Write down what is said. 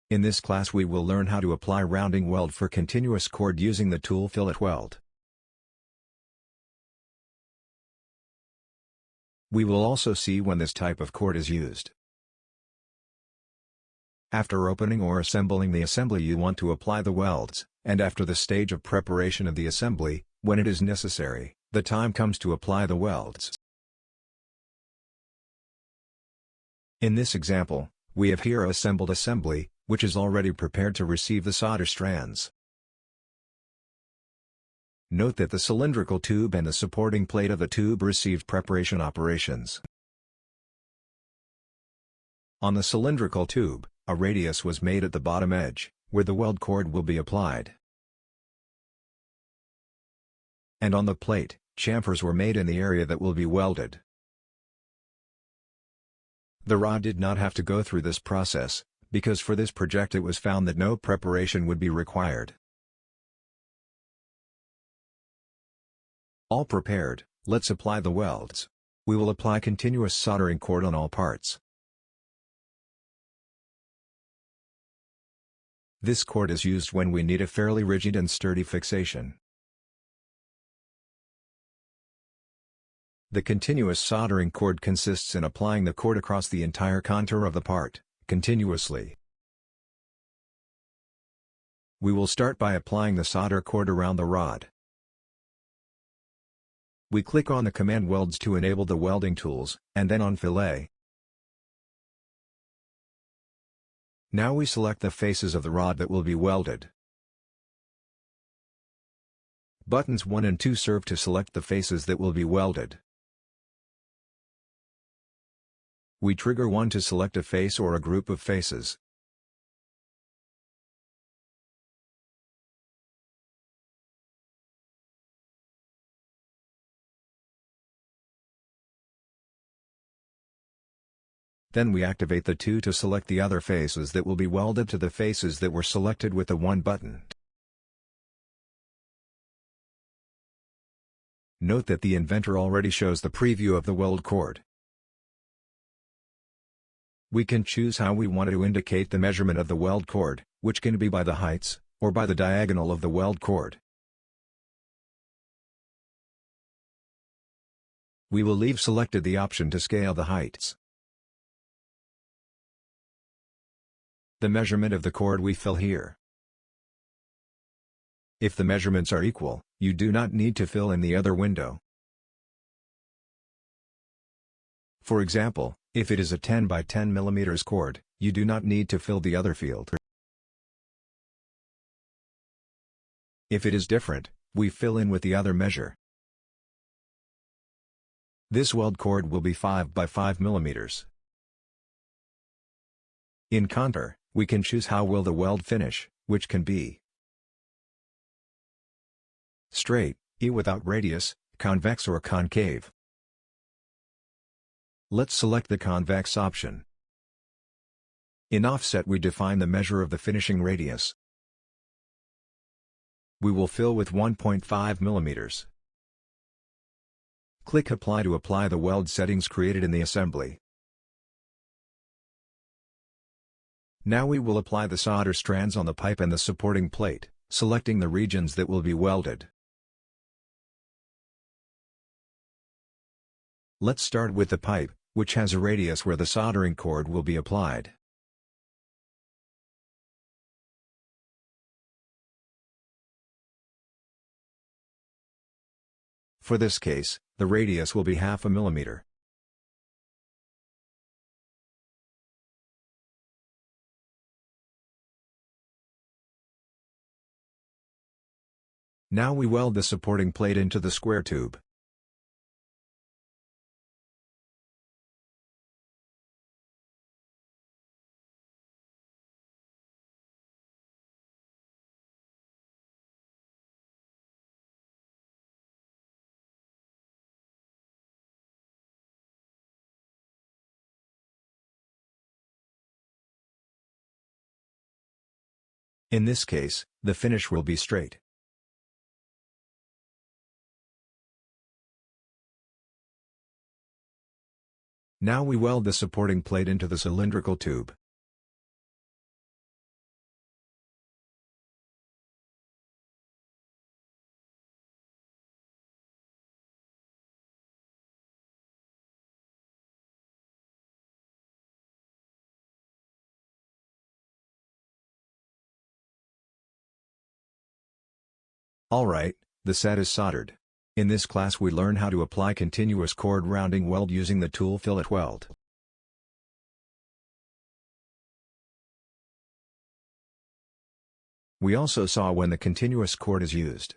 In this class we will learn how to apply rounding weld for continuous cord using the tool Fillet Weld. We will also see when this type of cord is used. After opening or assembling the assembly you want to apply the welds, and after the stage of preparation of the assembly, when it is necessary, the time comes to apply the welds. In this example, we have here assembled assembly, which is already prepared to receive the solder strands. Note that the cylindrical tube and the supporting plate of the tube received preparation operations. On the cylindrical tube, a radius was made at the bottom edge, where the weld cord will be applied. And on the plate, chamfers were made in the area that will be welded. The rod did not have to go through this process, because for this project it was found that no preparation would be required. All prepared, let's apply the welds. We will apply continuous soldering cord on all parts. This cord is used when we need a fairly rigid and sturdy fixation. The continuous soldering cord consists in applying the cord across the entire contour of the part, continuously. We will start by applying the solder cord around the rod. We click on the command Welds to enable the welding tools, and then on Fillet. Now we select the faces of the rod that will be welded. Buttons 1 and 2 serve to select the faces that will be welded. We trigger 1 to select a face or a group of faces. Then we activate the 2 to select the other faces that will be welded to the faces that were selected with the 1 button. Note that the Inventor already shows the preview of the weld cord. We can choose how we want to indicate the measurement of the weld cord, which can be by the heights, or by the diagonal of the weld cord. We will leave selected the option to scale the heights. The measurement of the cord we fill here. If the measurements are equal, you do not need to fill in the other window. For example, if it is a 10 by 10 mm cord, you do not need to fill the other field. If it is different, we fill in with the other measure. This weld cord will be 5 by 5 mm. In contour, we can choose how will the weld finish, which can be straight, E without radius, convex or concave. Let's select the convex option. In offset we define the measure of the finishing radius. We will fill with 1.5 mm. Click Apply to apply the weld settings created in the assembly. Now we will apply the solder strands on the pipe and the supporting plate, selecting the regions that will be welded. Let's start with the pipe, which has a radius where the soldering cord will be applied. For this case, the radius will be 0.5 mm. Now we weld the supporting plate into the square tube. In this case, the finish will be straight. Now we weld the supporting plate into the cylindrical tube. Alright, the set is soldered. In this class we learn how to apply continuous chord rounding weld using the tool Fillet Weld. We also saw when the continuous chord is used.